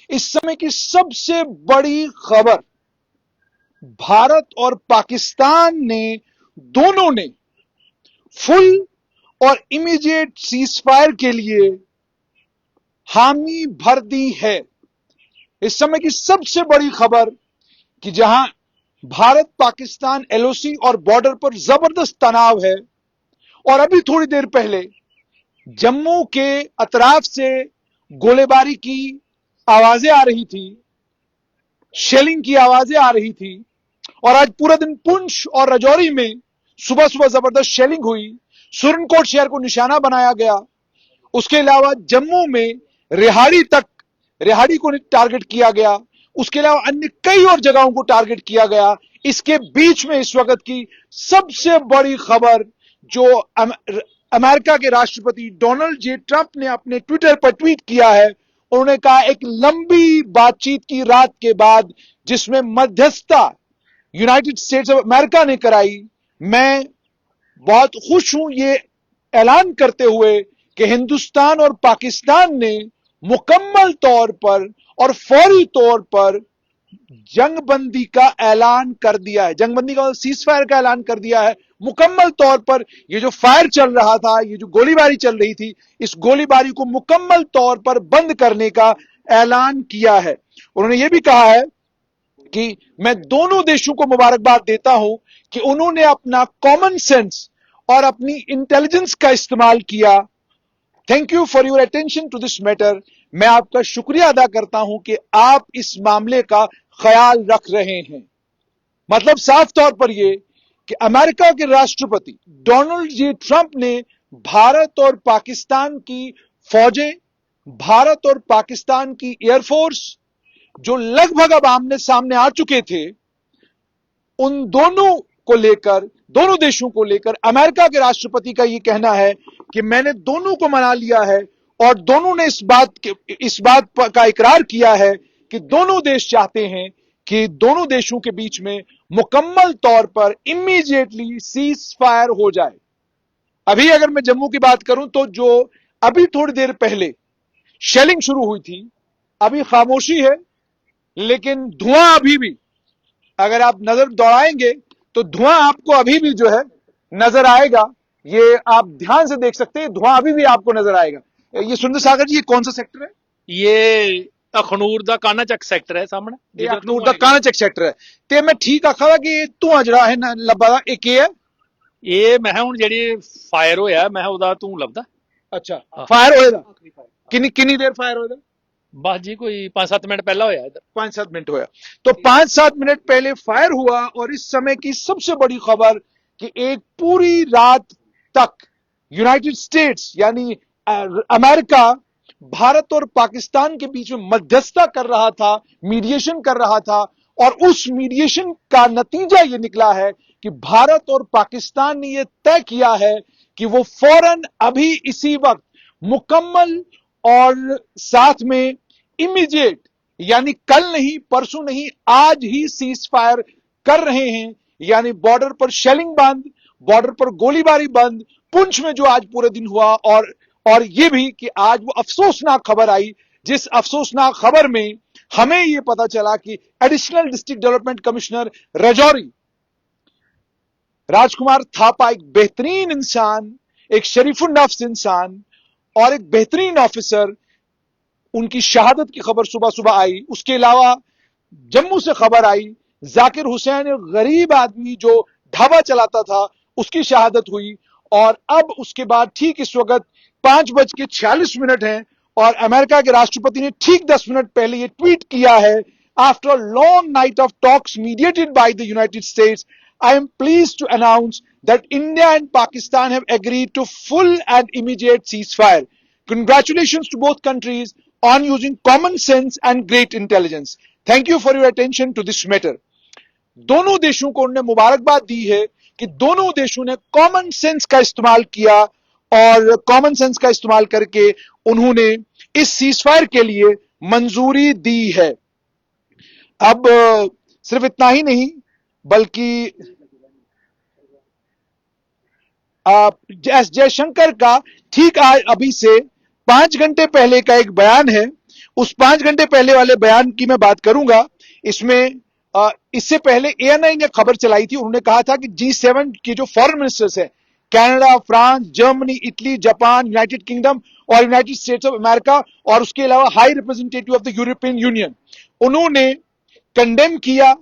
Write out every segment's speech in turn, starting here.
इस समय की सबसे बड़ी खबर, भारत और पाकिस्तान ने दोनों ने फुल और इमीडिएट सीजफायर के लिए हामी भर दी है। इस समय की सबसे बड़ी खबर कि जहां भारत पाकिस्तान एलओसी और बॉर्डर पर जबरदस्त तनाव है, और अभी थोड़ी देर पहले जम्मू के अतराफ से गोलीबारी की आवाजें आ रही थी, शेलिंग की आवाजें आ रही थी, और आज पूरा दिन पुंछ और राजौरी में सुबह सुबह जबरदस्त शेलिंग हुई, सुरनकोट शहर को निशाना बनाया गया। उसके अलावा जम्मू में रिहाड़ी को टारगेट किया गया। उसके अलावा अन्य कई और जगहों को टारगेट किया गया। इसके बीच में इस वक्त की सबसे बड़ी खबर जो अमेरिका के राष्ट्रपति डोनाल्ड जे ट्रंप ने अपने ट्विटर पर ट्वीट किया है, उन्होंने कहा एक लंबी बातचीत की रात के बाद जिसमें मध्यस्थता यूनाइटेड स्टेट्स ऑफ अमेरिका ने कराई, मैं बहुत खुश हूं ये ऐलान करते हुए कि हिंदुस्तान और पाकिस्तान ने मुकम्मल तौर पर और फौरी तौर पर जंगबंदी का ऐलान कर दिया है। जंगबंदी का सीजफायर का ऐलान कर दिया है मुकम्मल तौर पर। ये जो फायर चल रहा था, ये जो गोलीबारी चल रही थी, इस गोलीबारी को मुकम्मल तौर पर बंद करने का ऐलान किया है। उन्होंने ये भी कहा है कि मैं दोनों देशों को मुबारकबाद देता हूं कि उन्होंने अपना कॉमन सेंस और अपनी इंटेलिजेंस का इस्तेमाल किया। Thank you for your attention to this matter. मैं आपका शुक्रिया अदा करता हूं कि आप इस मामले का ख्याल रख रहे हैं। मतलब साफ तौर पर यह कि अमेरिका के राष्ट्रपति डोनाल्ड जे ट्रंप ने भारत और पाकिस्तान की फौजें, भारत और पाकिस्तान की एयरफोर्स जो लगभग अब आमने सामने आ चुके थे, उन दोनों को लेकर, दोनों देशों को लेकर अमेरिका के राष्ट्रपति का यह कहना है कि मैंने दोनों को मना लिया है और दोनों ने इस बात का इकरार किया है कि दोनों देश चाहते हैं कि दोनों देशों के बीच में मुकम्मल तौर पर इमीडिएटली सीज फायर हो जाए। अभी अगर मैं जम्मू की बात करूं तो जो अभी थोड़ी देर पहले शेलिंग शुरू हुई थी, अभी खामोशी है, लेकिन धुआं अभी भी, अगर आप नजर दौड़ाएंगे तो धुआं आपको अभी भी जो है नजर आएगा। ये आप ध्यान से देख सकते हैं, धुआं अभी भी आपको नजर आएगा। ये सुंदर सागर जी, ये कौन सा सेक्टर है? ये अखनूर दा कानाचक सेक्टर है सामने। ये अखनूर दा कानाचक सेक्टर है। ते मैं ठीक आखा वा कि धुआं जड़ा है ना लब्बा दा एक है। ये मैं हुन जेड़ी फायर होया मैं ओदा तू लबदा। अच्छा, फायर होएगा किन्नी देर फायर होएगा? बस जी कोई 5-7 मिनट पहला होया इधर। 5-7 मिनट होया। तो 5-7 मिनट पहले फायर हुआ और इस समय की सबसे बड़ी खबर कि एक पूरी रात तक यूनाइटेड स्टेट्स यानी अमेरिका भारत और पाकिस्तान के बीच में मध्यस्थता कर रहा था, मीडिएशन कर रहा था, और उस मीडिएशन का नतीजा यह निकला है कि भारत और पाकिस्तान ने यह तय किया है कि वो फौरन अभी इसी वक्त मुकम्मल और साथ में इमीडिएट, यानी कल नहीं, परसों नहीं, आज ही सीज फायर कर रहे हैं। यानी बॉर्डर पर शेलिंग बंद, बॉर्डर पर गोलीबारी बंद, पुंछ में जो आज पूरे दिन हुआ, और यह भी कि आज वो अफसोसनाक खबर आई, जिस अफसोसनाक खबर में हमें यह पता चला कि additional district development commissioner Rajouri Rajkumar Thapa एक बेहतरीन इंसान, एक शरीफुन नफ्स इंसान और एक बेहतरीन ऑफिसर, उनकी शहादत की खबर सुबह सुबह आई। उसके अलावा जम्मू से खबर आई जाकिर हुसैन, एक गरीब आदमी जो ढाबा चलाता था, उसकी शहादत हुई। और अब उसके बाद ठीक इस वक्त 5:46 हैं और अमेरिका के राष्ट्रपति ने ठीक 10 मिनट पहले यह ट्वीट किया है, after a long night of talks mediated by the United states, I am pleased to announce that India and Pakistan have agreed to full and immediate ceasefire. Congratulations to both countries on using common sense and great intelligence. Thank you for your attention to this matter. दोनों देशों को उन्होंने मुबारकबाद दी है कि दोनों देशों ने कॉमन सेंस का इस्तेमाल किया और कॉमन सेंस का इस्तेमाल करके उन्होंने इस सीजफायर के लिए मंजूरी दी है। अब सिर्फ इतना ही नहीं, बल्कि एस जयशंकर का ठीक आज अभी से 5 घंटे पहले का एक बयान है। उस 5 घंटे पहले वाले बयान की मैं बात करूंगा। इसमें इससे पहले एएनआई ने खबर चलाई थी, उन्होंने कहा था कि G7 के जो फॉरेन मिनिस्टर्स है, Canada, France, Germany, Italy, Japan, United kingdom और यूनाइटेड स्टेट्स ऑफ अमेरिका और उसके अलावा high representative of the European union, उन्होंने कंडेम किया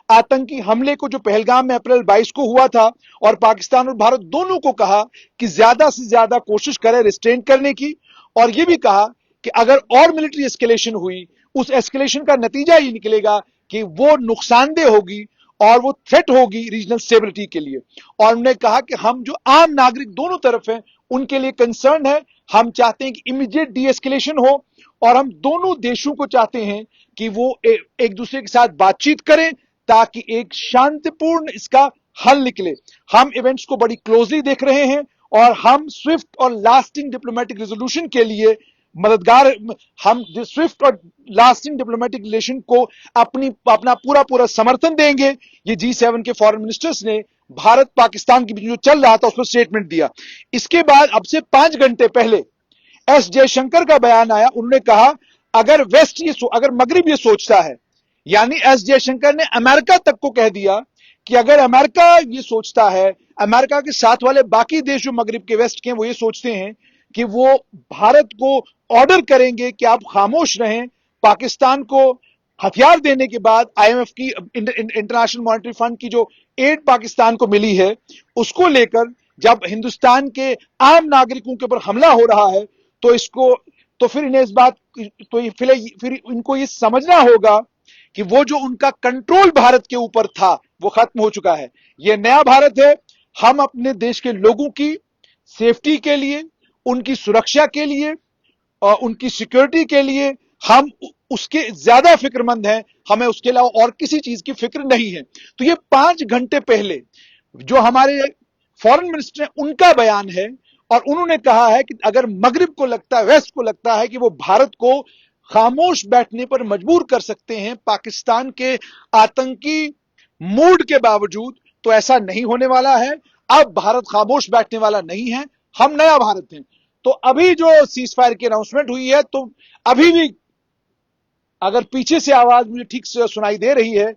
आतंकी हमले को जो पहलगाम में अप्रैल 22 को हुआ था, और पाकिस्तान और भारत दोनों को कहा कि ज्यादा से ज्यादा कोशिश करें रिस्ट्रेन करने की, और यह भी कहा कि अगर और मिलिट्री एस्केलेशन हुई, उस एस्केलेशन का नतीजा ये निकलेगा कि वो नुकसानदेह होगी और वो थ्रेट होगी रीजनल स्टेबिलिटी के लिए। और उन्होंने कहा कि हम जो आम नागरिक दोनों तरफ हैं उनके लिए कंसर्न है, हम चाहते हैं कि इमीडिएट डी एस्केलेशन हो, और हम दोनों देशों को चाहते हैं कि वो एक दूसरे के साथ बातचीत करें ताकि एक शांतिपूर्ण इसका हल निकले। हम इवेंट्स को बड़ी क्लोजली देख रहे हैं और हम स्विफ्ट और लास्टिंग डिप्लोमेटिक रेजोल्यूशन के लिए मददगार, हम स्विफ्ट और लास्टिंग डिप्लोमेटिक रिलेशन को अपना पूरा समर्थन देंगे। ये G7 के फॉरेन मिनिस्टर्स ने भारत पाकिस्तान के बीच जो चल रहा था उस पर स्टेटमेंट दिया। इसके बाद अब से 5 घंटे पहले एस जयशंकर का बयान आया, उन्होंने कहा अगर अगर मगरिब ये सोचता है, यानी एस जयशंकर ने अमेरिका तक को कह दिया कि अगर अमेरिका ये सोचता है, अमेरिका के साथ वाले बाकी देश जो मगरिब के वेस्ट के हैं वो ये सोचते हैं कि वो भारत को ऑर्डर करेंगे कि आप खामोश रहें, पाकिस्तान को हथियार देने के बाद आईएमएफ की, इंटरनेशनल मॉनेटरी फंड की जो एड पाकिस्तान को मिली है उसको लेकर जब हिंदुस्तान के आम नागरिकों के ऊपर हमला हो रहा है तो फिर इन्हें इस बात तो फिर इनको ये समझना होगा कि वो जो उनका कंट्रोल भारत के ऊपर था वो खत्म हो चुका है। ये नया भारत है। हम अपने देश के लोगों की सेफ्टी के लिए, उनकी सुरक्षा के लिए और उनकी सिक्योरिटी के लिए हम उसके ज्यादा फिक्रमंद हैं, हमें उसके अलावा और किसी चीज की फिक्र नहीं है। तो ये 5 घंटे पहले जो हमारे फॉरेन मिनिस्टर हैं उनका बयान है, और उन्होंने कहा है कि अगर मगरिब को लगता है, वेस्ट को लगता है कि वो भारत को खामोश बैठने पर मजबूर कर सकते हैं पाकिस्तान के आतंकी मूड के बावजूद, तो ऐसा नहीं होने वाला है। अब भारत खामोश बैठने वाला नहीं है, हम नया भारत हैं। तो अभी जो सीज फायर की अनाउंसमेंट हुई है, तो अभी भी अगर पीछे से आवाज मुझे ठीक से सुनाई दे रही है,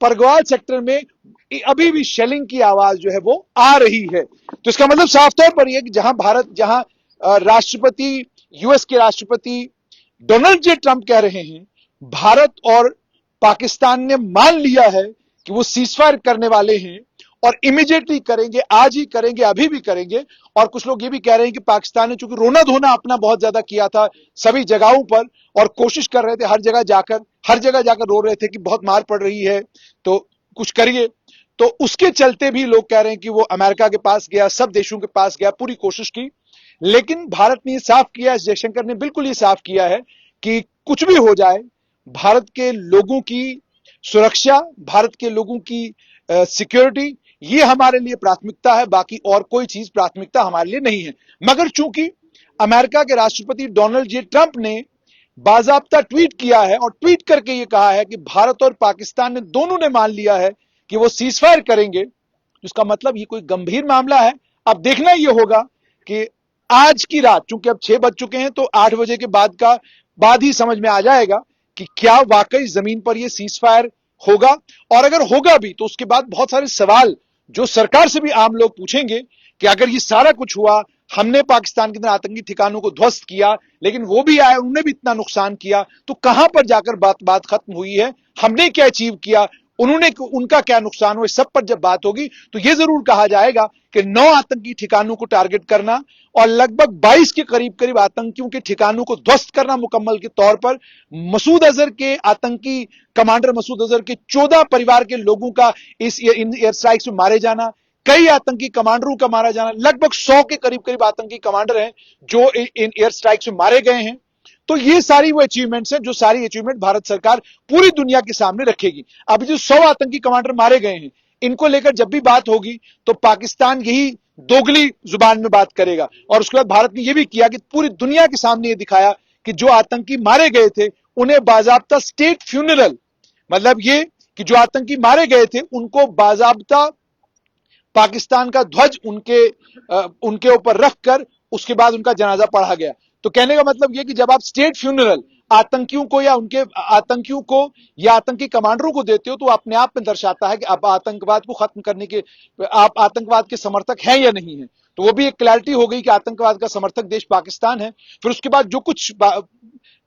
परगवाल सेक्टर में अभी भी शेलिंग की आवाज जो है वो आ रही है। तो इसका मतलब साफ तौर पर यह कि जहां राष्ट्रपति, यूएस के राष्ट्रपति डोनाल्ड जे ट्रंप कह रहे हैं भारत और पाकिस्तान ने मान लिया है कि वो सीजफायर करने वाले हैं और इमीडिएटली करेंगे, आज ही करेंगे, अभी भी करेंगे। और कुछ लोग ये भी कह रहे हैं कि पाकिस्तान ने चूंकि रोना धोना अपना बहुत ज्यादा किया था सभी जगहों पर और कोशिश कर रहे थे हर जगह जाकर रो रहे थे कि बहुत मार पड़ रही है तो कुछ करिए, तो उसके चलते भी लोग कह रहे हैं कि वो अमेरिका के पास गया, सब देशों के पास गया, पूरी कोशिश की। लेकिन भारत ने ये साफ किया, जयशंकर ने बिल्कुल ये साफ किया है कि कुछ भी हो जाए, भारत के लोगों की सुरक्षा, भारत के लोगों की सिक्योरिटी, ये हमारे लिए प्राथमिकता है, बाकी और कोई चीज प्राथमिकता हमारे लिए नहीं है। मगर चूंकि अमेरिका के राष्ट्रपति डोनाल्ड जे ट्रंप ने बाजाब्ता ट्वीट किया है और ट्वीट करके ये कहा है कि भारत और पाकिस्तान ने दोनों ने मान लिया है कि वो सीजफायर करेंगे, इसका मतलब ये कोई गंभीर मामला है। अब देखना ये होगा कि आज की रात, चूंकि अब 6 बज चुके हैं, तो 8 बजे के बाद ही समझ में आ जाएगा कि क्या वाकई जमीन पर यह सीजफायर होगा। और अगर होगा भी तो उसके बाद बहुत सारे सवाल जो सरकार से भी आम लोग पूछेंगे कि अगर ये सारा कुछ हुआ, हमने पाकिस्तान के अंदर आतंकी ठिकानों को ध्वस्त किया, लेकिन वो भी आए, उन्होंने भी इतना नुकसान किया, तो कहां पर जाकर बात खत्म हुई है, हमने क्या अचीव किया, उनका क्या नुकसान हुआ, सब पर जब बात होगी तो यह जरूर कहा जाएगा कि 9 आतंकी ठिकानों को टारगेट करना और लगभग 22 के करीब आतंकियों के ठिकानों को ध्वस्त करना मुकम्मल के तौर पर, मसूद अजहर के आतंकी कमांडर मसूद अजहर के 14 परिवार के लोगों का इन एयर स्ट्राइक्स में मारे जाना, कई आतंकी कमांडरों का मारा जाना, लगभग 100 के करीब आतंकी कमांडर हैं जो इन एयर स्ट्राइक्स में मारे गए हैं। तो ये सारी वो अचीवमेंट्स हैं जो सारी अचीवमेंट भारत सरकार पूरी दुनिया के सामने रखेगी। अभी जो 100 आतंकी कमांडर मारे गए हैं, इनको लेकर जब भी बात होगी तो पाकिस्तान यही दोगली जुबान में बात करेगा। और उसके बाद भारत ने यह भी किया कि पूरी दुनिया के सामने ये दिखाया कि जो आतंकी मारे गए थे उन्हें बाजाब्ता स्टेट फ्यूनरल, मतलब ये कि जो आतंकी मारे गए थे उनको बाजाब्ता पाकिस्तान का ध्वज उनके ऊपर रखकर उसके बाद उनका जनाजा पढ़ा गया। तो कहने का मतलब यह कि जब आप स्टेट फ्यूनरल आतंकियों को या उनके आतंकियों को या आतंकी कमांडरों को देते हो तो अपने आप में दर्शाता है कि अब आतंकवाद को खत्म करने के आप आतंकवाद के समर्थक हैं या नहीं है। तो वो भी एक क्लैरिटी हो गई कि आतंकवाद का समर्थक देश पाकिस्तान है। फिर उसके बाद जो कुछ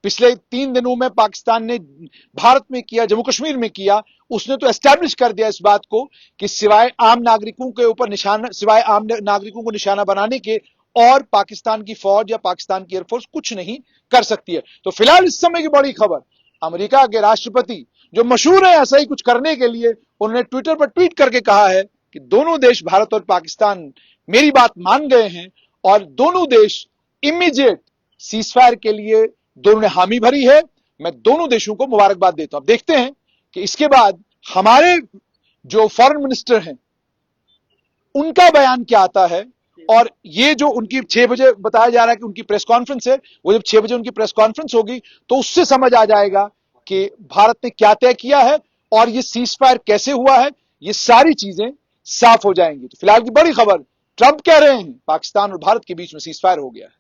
पिछले 3 दिनों में पाकिस्तान ने भारत में किया, जम्मू कश्मीर में किया, उसने तो एस्टैब्लिश कर दिया इस बात को कि सिवाय आम नागरिकों के ऊपर निशाना, सिवाय आम नागरिकों को निशाना बनाने के और पाकिस्तान की फौज या पाकिस्तान की एयरफोर्स कुछ नहीं कर सकती है। तो फिलहाल इस समय की बड़ी खबर, अमेरिका के राष्ट्रपति जो मशहूर है ऐसा ही कुछ करने के लिए, उन्होंने ट्विटर पर ट्वीट करके कहा है कि दोनों देश भारत और पाकिस्तान मेरी बात मान गए हैं और दोनों देश इमीडिएट सीजफायर के लिए दोनों ने हामी भरी है। मैं दोनों देशों को मुबारकबाद देता हूं। देखते हैं कि इसके बाद हमारे जो फॉरेन मिनिस्टर हैं उनका बयान क्या आता है। और ये जो उनकी 6 बजे बताया जा रहा है कि उनकी प्रेस कॉन्फ्रेंस है, वो जब 6 बजे उनकी प्रेस कॉन्फ्रेंस होगी तो उससे समझ आ जाएगा कि भारत ने क्या तय किया है और ये सीजफायर कैसे हुआ है, ये सारी चीजें साफ हो जाएंगी। तो फिलहाल की बड़ी खबर, ट्रंप कह रहे हैं पाकिस्तान और भारत के बीच में सीजफायर हो गया है।